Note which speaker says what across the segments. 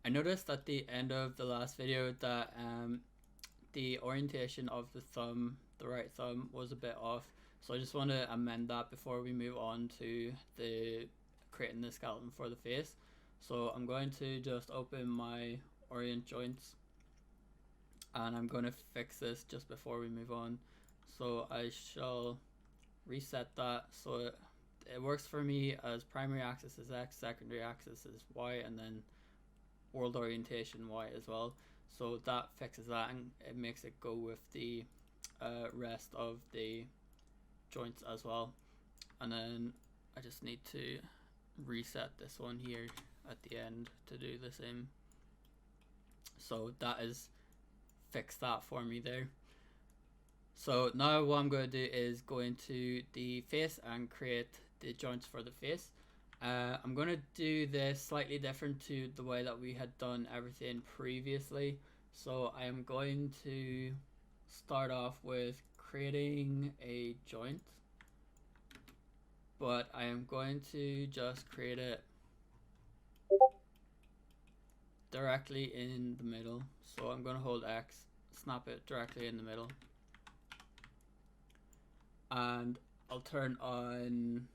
Speaker 1: I noticed at the end of the last video that the orientation of the thumb, the right thumb, was a bit off. So I just want to amend that before we move on to the creating the skeleton for the face. So I'm going to just open my orient joints, and I'm going to fix this just before we move on. So I shall reset that so it works for me as primary axis is X, secondary axis is Y, and then world orientation Y as well. So that fixes that, and it makes it go with the rest of the joints as well. And then I just need to reset this one here at the end to do the same. So that is fixed that for me there. So now what I'm going to do is go into the face and create the joints for the face. I'm going to do this slightly different to the way that we had done everything previously. So I am going to start off with creating a joint, but I am going to just create it directly in the middle. So I'm going to hold X, snap it directly in the middle, and I'll turn on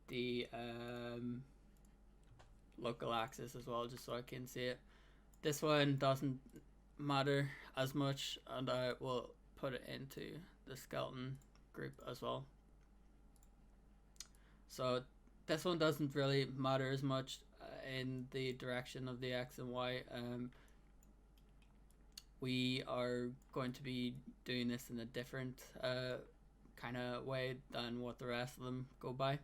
Speaker 1: the local axis as well, just so I can see it. This one doesn't matter as much, and I will put it into the skeleton group as well. So this one doesn't really matter as much in the direction of the X and Y. We are going to be doing this in a different kind of way than what the rest of them go by,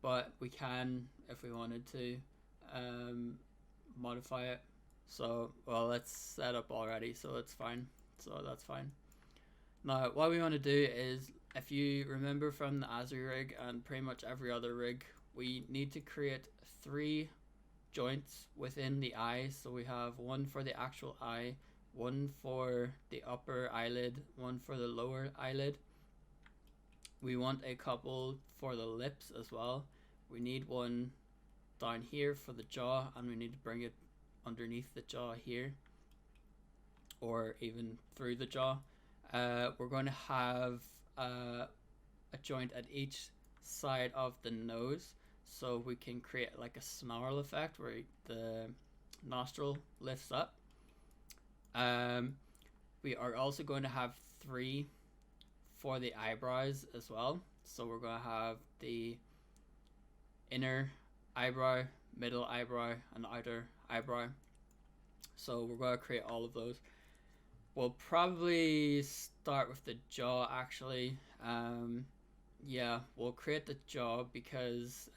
Speaker 1: but we can, if we wanted to, modify it. So, well, it's set up already, so it's fine. So that's fine. Now, what we want to do is, if you remember from the ASRI rig and pretty much every other rig, we need to create 3 joints within the eye. So we have one for the actual eye, one for the upper eyelid, one for the lower eyelid. We want a couple for the lips as well. We need one down here for the jaw, and we need to bring it underneath the jaw here, or even through the jaw. We're going to have a joint at each side of the nose, so we can create like a snarl effect where the nostril lifts up. We are also going to have 3 for the eyebrows as well. So we're going to have the inner eyebrow, middle eyebrow, and outer eyebrow. So we're going to create all of those. We'll probably start with the jaw actually. Yeah, we'll create the jaw because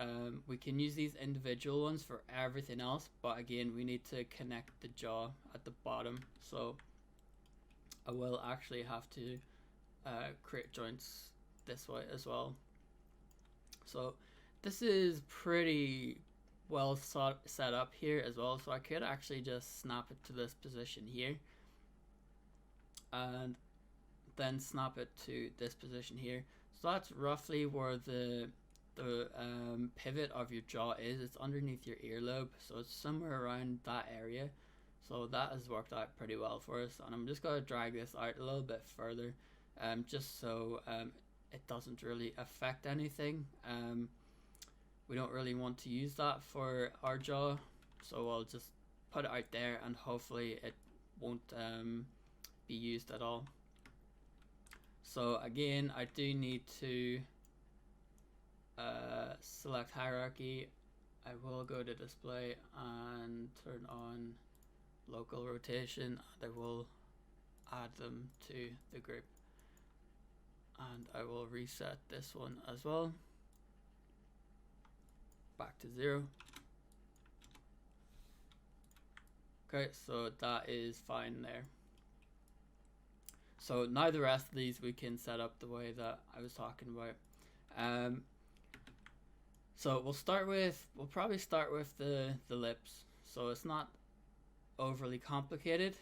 Speaker 1: we can use these individual ones for everything else, but again we need to connect the jaw at the bottom, so I will actually have to create joints this way as well. So this is pretty well set up here as well, so I could actually just snap it to this position here and then snap it to this position here. So that's roughly where the pivot of your jaw is. It's underneath your earlobe, so it's somewhere around that area. So that has worked out pretty well for us, and I'm just going to drag this out a little bit further, just so it doesn't really affect anything. We don't really want to use that for our jaw, so I'll just put it out there, and hopefully it won't be used at all. So again, I do need to select hierarchy. I will go to display and turn on local rotation, and I will add them to the group, and I will reset this one as well back to 0. Okay, so that is fine there. So now the rest of these we can set up the way that I was talking about. So we'll probably start with the lips. So it's not overly complicated.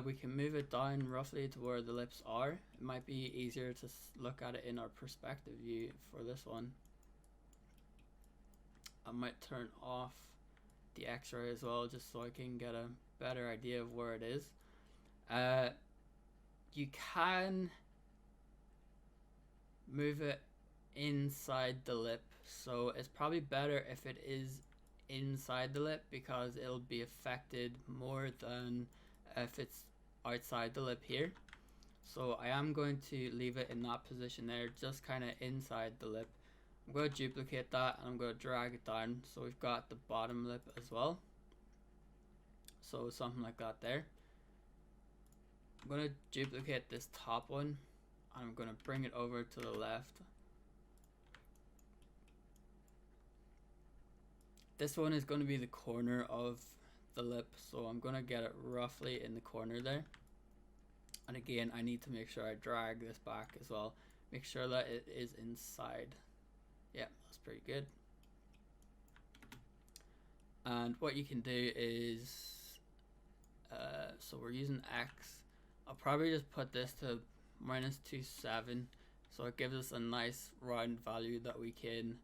Speaker 1: We can move it down roughly to where the lips are. It might be easier to look at it in our perspective view for this one. I might turn off the X-ray as well, just so I can get a better idea of where it is. You can move it inside the lip, so it's probably better if it is inside the lip because it'll be affected more than if it's outside the lip here. So I am going to leave it in that position there, just kind of inside the lip. I'm going to duplicate that and I'm going to drag it down so we've got the bottom lip as well. So something like that there. I'm going to duplicate this top one and I'm going to bring it over to the left. This one is going to be the corner of the lip, so I'm going to get it roughly in the corner there. And again, I need to make sure I drag this back as well. Make sure that it is inside. Yeah, that's pretty good. And what you can do is, so we're using X. I'll probably just put this to -27, so it gives us a nice round value that we can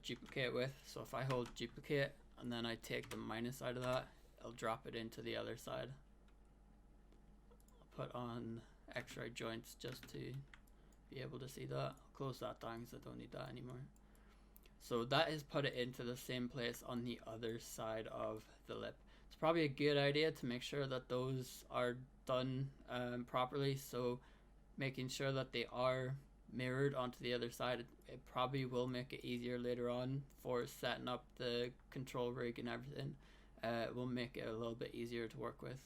Speaker 1: duplicate with. So if I hold duplicate and then I take the minus out of that, it'll drop it into the other side. I'll put on X-ray joints just to be able to see that. I'll close that down because I don't need that anymore. So that is put it into the same place on the other side of the lip. It's probably a good idea to make sure that those are done properly, so making sure that they are mirrored onto the other side, it probably will make it easier later on for setting up the control rig and everything. It will make it a little bit easier to work with.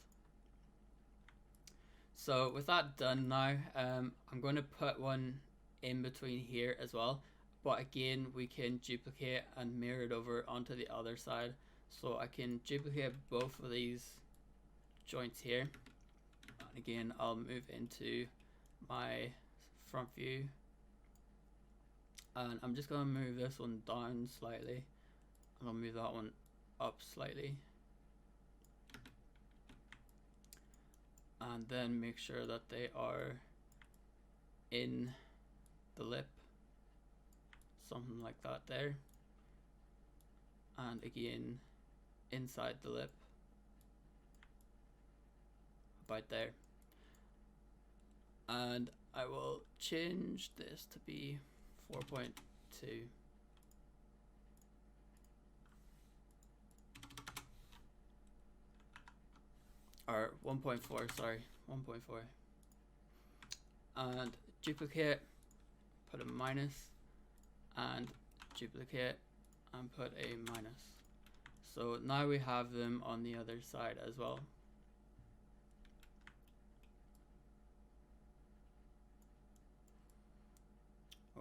Speaker 1: So with that done now, I'm going to put one in between here as well, but again we can duplicate and mirror it over onto the other side. So I can duplicate both of these joints here, and again I'll move into my front view and I'm just going to move this one down slightly and I'll move that one up slightly, and then make sure that they are in the lip, something like that there, and again inside the lip about there. And I will change this to be 4.2. Or 1.4, sorry, 1.4. And duplicate, put a minus, and duplicate and put a minus. So now we have them on the other side as well.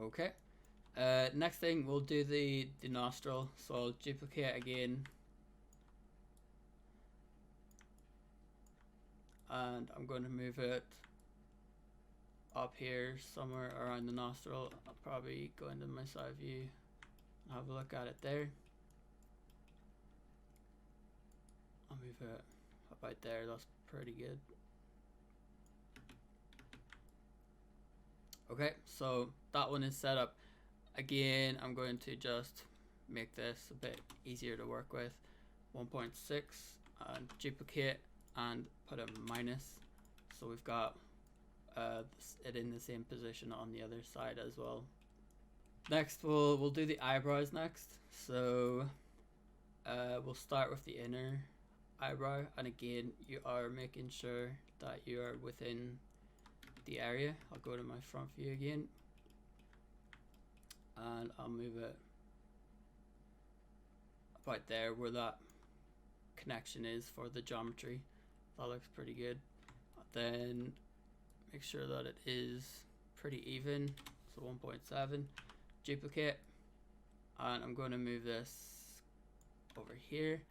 Speaker 1: Okay, next thing we'll do the nostril, so I'll duplicate again and I'm going to move it up here somewhere around the nostril. I'll probably go into my side view and have a look at it there. I'll move it about there, that's pretty good. Okay, so that one is set up. Again, I'm going to just make this a bit easier to work with. 1.6 and duplicate and put a minus, so we've got it in the same position on the other side as well. Next we'll do the eyebrows next. So we'll start with the inner eyebrow, and again you are making sure that you are within the area. I'll go to my front view again and I'll move it about there where that connection is for the geometry. That looks pretty good. Then make sure that it is pretty even, so 1.7, duplicate, and I'm going to move this over here.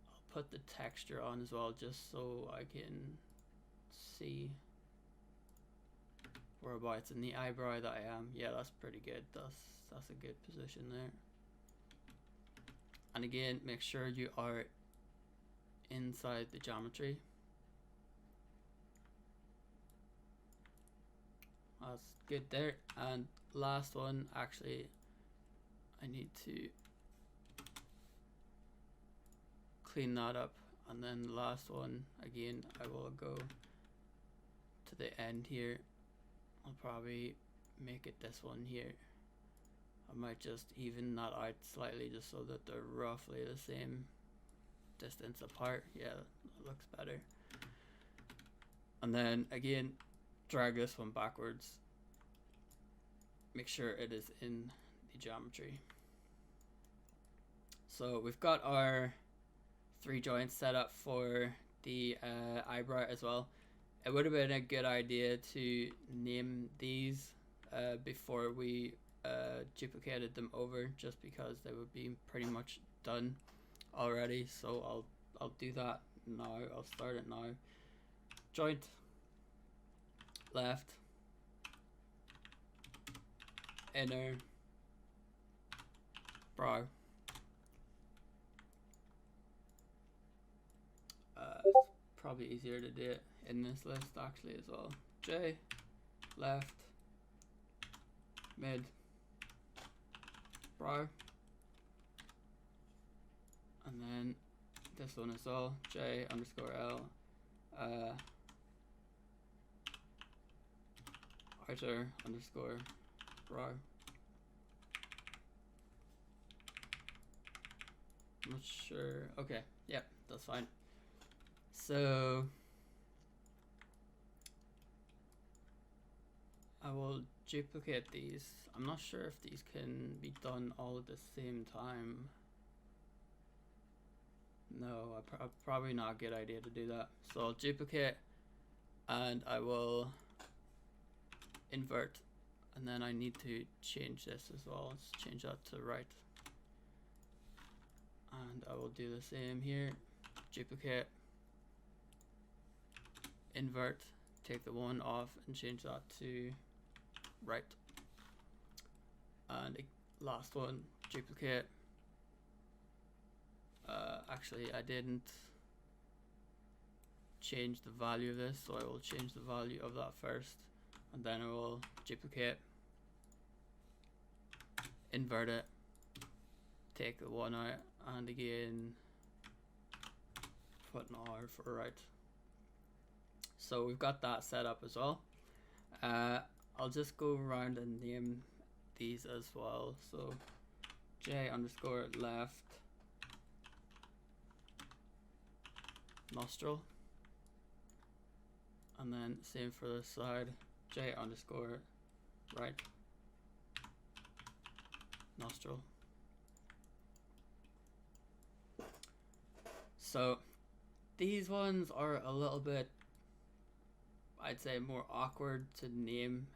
Speaker 1: I'll put the texture on as well just so I can see whereabouts in the eyebrow that I am. Yeah, that's pretty good. That's a good position there. And again, make sure you are inside the geometry. That's good there. And last one, actually I need to clean that up, and then the last one again I will go to the end here. I'll probably make it this one here. I might just even that out slightly just so that they're roughly the same distance apart. Yeah, that looks better. And then again, drag this one backwards. Make sure it is in the geometry. So we've got our 3 joints set up for the eyebrow as well. It would have been a good idea to name these before we duplicated them over, just because they would be pretty much done already. So I'll do that now. I'll start it now. Joint left, inner brow, probably easier to do it in this list actually as well. J, left, mid, brow, and then this one as well, J underscore L, outer underscore brow. I'm not sure. Okay, yep, that's fine. So I will duplicate these. I'm not sure if these can be done all at the same time. No, probably not a good idea to do that. So I'll duplicate and I will invert, and then I need to change this as well. Let's change that to right. And I will do the same here. Duplicate, invert, take the one off and change that to right. And last one, duplicate. Actually I didn't change the value of this, so I will change the value of that first, and then I will duplicate, invert it, take the one out, and again put an R for right. So we've got that set up as well. I'll just go around and name these as well. So J underscore left nostril, and then same for this side, J underscore right nostril. So these ones are a little bit, I'd say, more awkward to name.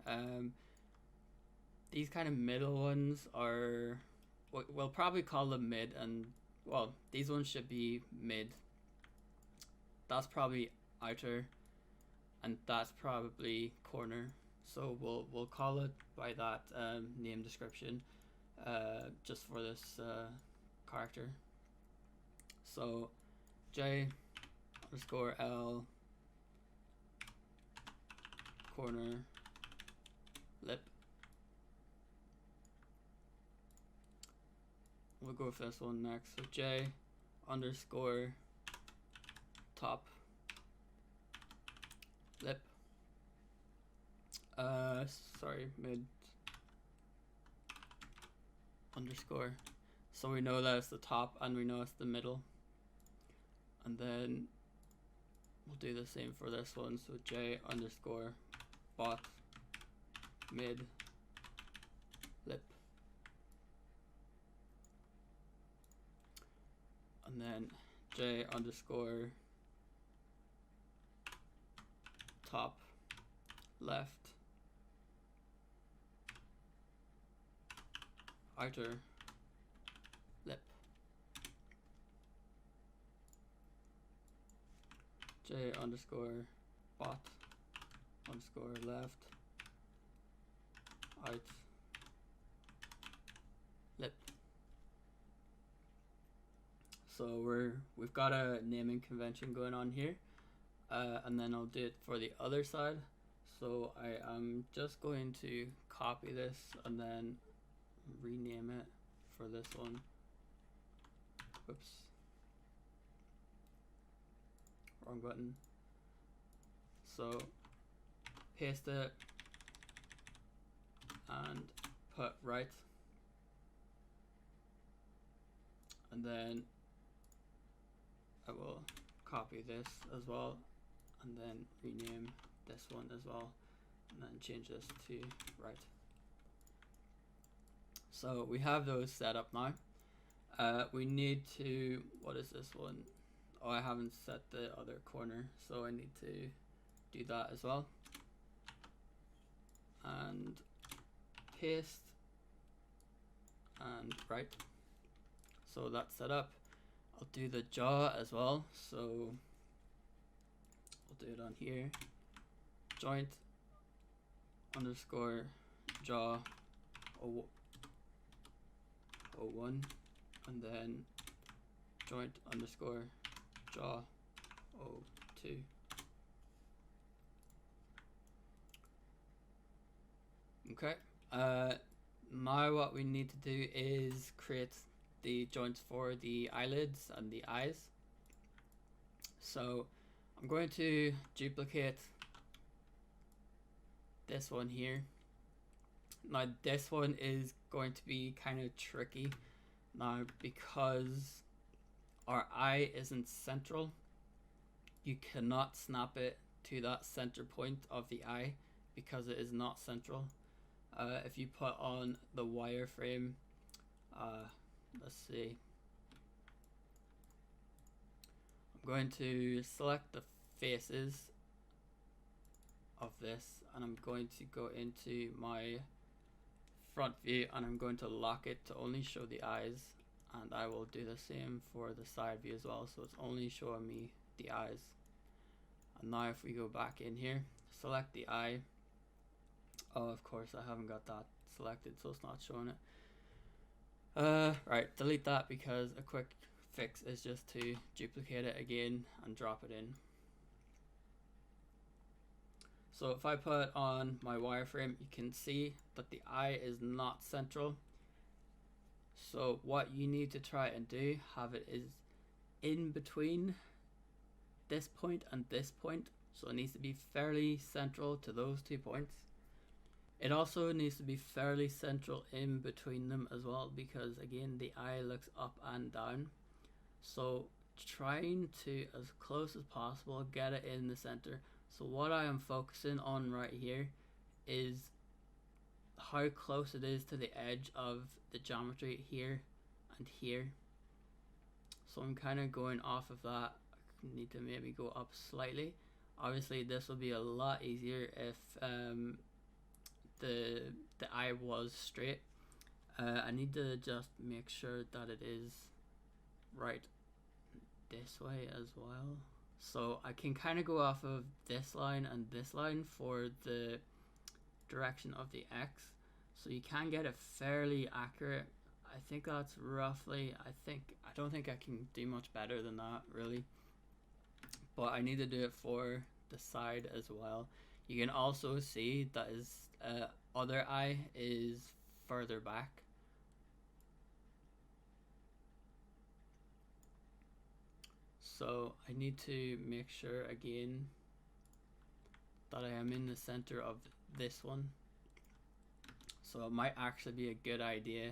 Speaker 1: These kind of middle ones are, we'll probably call them mid, and well, these ones should be mid. That's probably outer, and that's probably corner. So we'll call it by that name description, just for this character. So J underscore L corner lip. We'll go with this one next. So J underscore top lip. Sorry, mid underscore. So we know that it's the top and we know it's the middle. And then we'll do the same for this one. So J underscore bot mid lip. And then J underscore top left outer lip. J underscore bot underscore left out lip. So we've got a naming convention going on here, and then I'll do it for the other side. So I am just going to copy this and then rename it for this one. Whoops. wrong button. So paste it and put right, and then I will copy this as well and then rename this one as well, and then change this to right. So we have those set up now. We need to, what is this one? Oh, I haven't set the other corner, so I need to do that as well. And paste and right. So that's set up. I'll do the jaw as well. So we'll do it on here. Joint underscore jaw 01, and then joint underscore jaw 02. Okay. Now what we need to do is create the joints for the eyelids and the eyes. So I'm going to duplicate this one here. Now this one is going to be kind of tricky now because our eye isn't central. You cannot snap it to that center point of the eye because it is not central. If you put on the wireframe, let's see, I'm going to select the faces of this, and I'm going to go into my front view, and I'm going to lock it to only show the eyes, and I will do the same for the side view as well, so it's only showing me the eyes. And now if we go back in here, select the eye. Oh, of course I haven't got that selected, so it's not showing it. Right, delete that, because a quick fix is just to duplicate it again and drop it in. So if I put on my wireframe, you can see that the eye is not central. So what you need to try and do, have it is in between this point and this point. So it needs to be fairly central to those 2 points. It also needs to be fairly central in between them as well, because again the eye looks up and down. So trying to, as close as possible, get it in the center. So what I am focusing on right here is how close it is to the edge of the geometry here and here. So I'm kind of going off of that. I need to maybe go up slightly. Obviously this will be a lot easier if the eye was straight. I need to just make sure that it is right this way as well. So I can kind of go off of this line and this line for the direction of the X. So you can get it fairly accurate. I think that's roughly, I don't think I can do much better than that really. But I need to do it for the side as well. You can also see that his other eye is further back. So I need to make sure again that I am in the center of this one. So it might actually be a good idea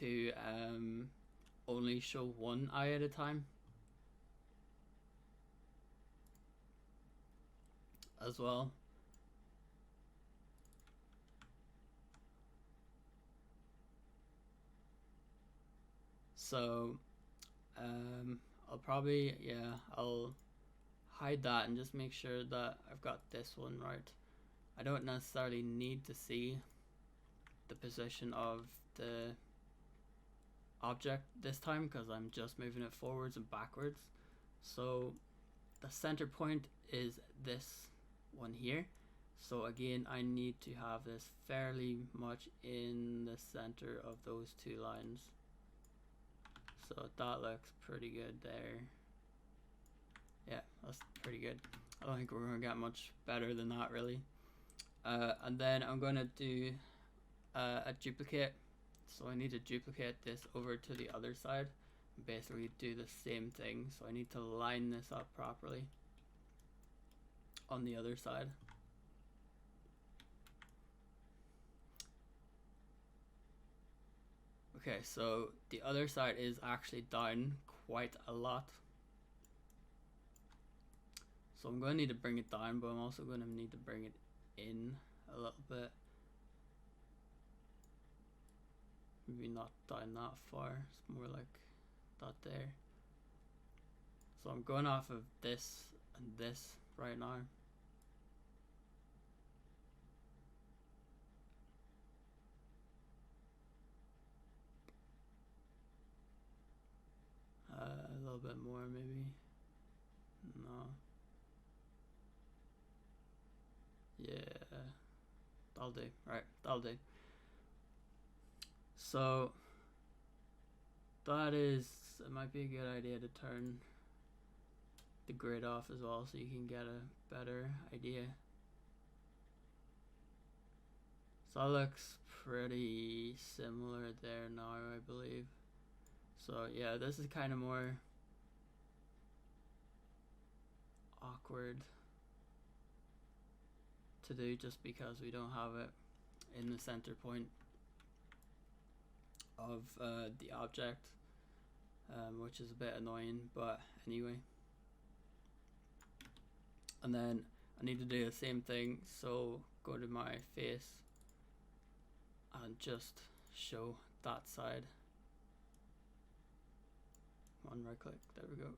Speaker 1: to only show one eye at a time as well. So I'll probably, I'll hide that and just make sure that I've got this one right. I don't necessarily need to see the position of the object this time because I'm just moving it forwards and backwards. So the center point is this one here. So again, I need to have this fairly much in the center of those 2 lines. So that looks pretty good there. Yeah, that's pretty good. I don't think we're going to get much better than that really. And then I'm going to do a duplicate. So I need to duplicate this over to the other side. basically do the same thing. So I need to line this up properly on the other side. Okay, so the other side is actually down quite a lot. So I'm going to need to bring it down, but I'm also going to need to bring it in a little bit. Maybe not down that far, it's more like that there. So I'm going off of this and this right now. A little bit more maybe. No. Yeah, that'll do. Right, that'll do. So that is, it might be a good idea to turn the grid off as well so you can get a better idea. So that looks pretty similar there now, I believe. So yeah, this is kind of more awkward to do just because we don't have it in the center point of the object, which is a bit annoying, but anyway. And then I need to do the same thing, so go to my face and just show that side. One right click, there we go.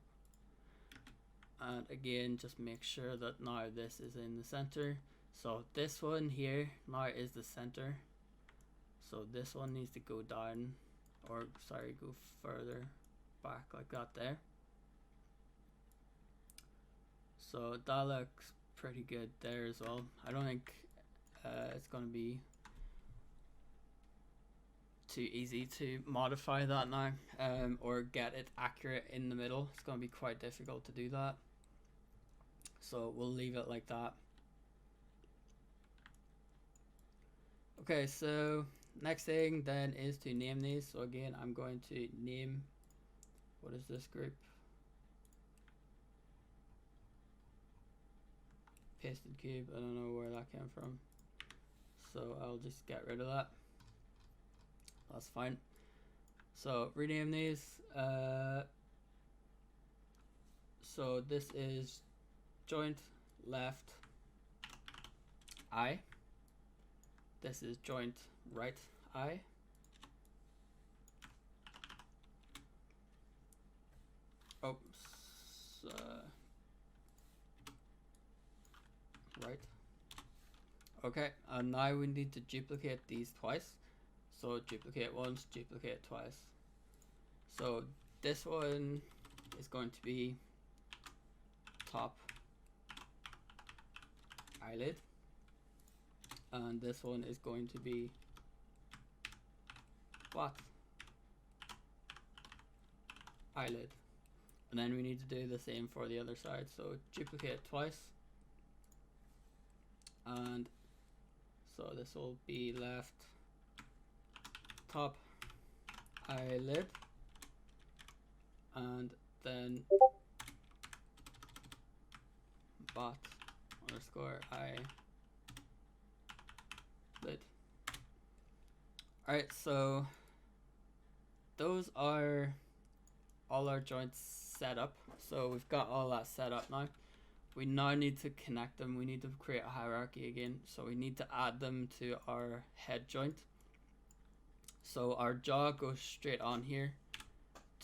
Speaker 1: And again, just make sure that now this is in the center. So this one here now is the center. So this one needs to go down, or sorry, go further back like that there. So that looks pretty good there as well. I don't think it's going to be too easy to modify that now, or get it accurate in the middle. It's going to be quite difficult to do that. So we'll leave it like that. Okay, so next thing then is to name these. So again, I'm going to name, what is this group? Pasted cube, I don't know where that came from. So I'll just get rid of that. That's fine. So rename these. So this is joint left eye. This is joint right eye. Oops. Right. Okay, and now we need to duplicate these twice. So duplicate once, duplicate twice. So this one is going to be top eyelid, and this one is going to be bot eyelid. And then we need to do the same for the other side. So duplicate twice, and so this will be left top eyelid, and then bot underscore eyelid. Alright, so those are all our joints set up. So we've got all that set up now. We now need to connect them. We need to create a hierarchy again. So we need to add them to our head joint. So our jaw goes straight on here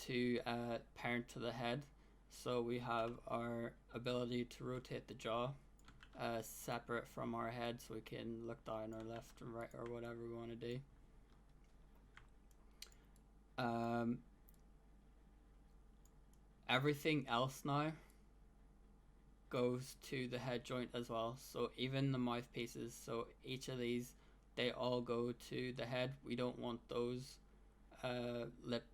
Speaker 1: to parent to the head. So we have our ability to rotate the jaw separate from our head, so we can look down or left or right or whatever we want to do. Everything else now goes to the head joint as well. So even the mouthpieces, so each of these, they all go to the head. We don't want those lip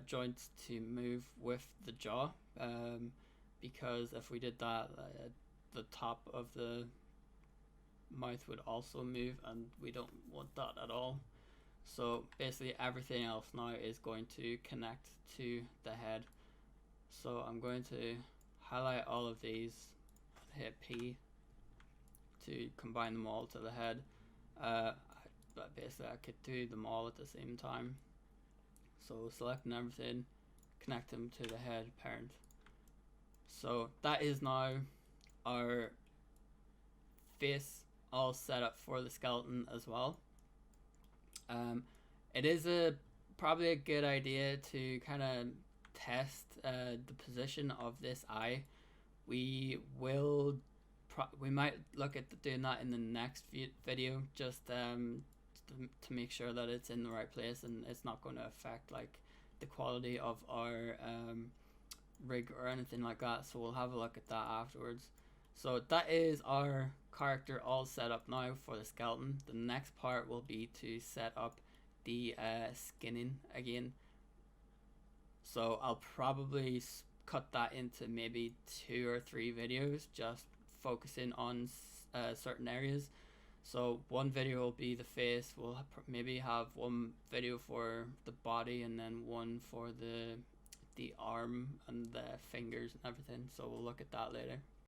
Speaker 1: joints to move with the jaw, because if we did that, the top of the mouth would also move, and we don't want that at all. So basically everything else now is going to connect to the head. So I'm going to highlight all of these, hit P to combine them all to the head. But basically I could do them all at the same time. So selecting everything, connect them to the head parent. So that is now our face all set up for the skeleton as well. It is probably a good idea to kind of test the position of this eye. We might look at doing that in the next video, just to make sure that it's in the right place and it's not going to affect like the quality of our rig or anything like that. So we'll have a look at that afterwards. So that is our character all set up now for the skeleton. The next part will be to set up the skinning again. So I'll probably cut that into maybe 2 or 3 videos, just focusing on certain areas. So one video will be the face. We'll maybe have one video for the body and then one for the arm and the fingers and everything. So we'll look at that later.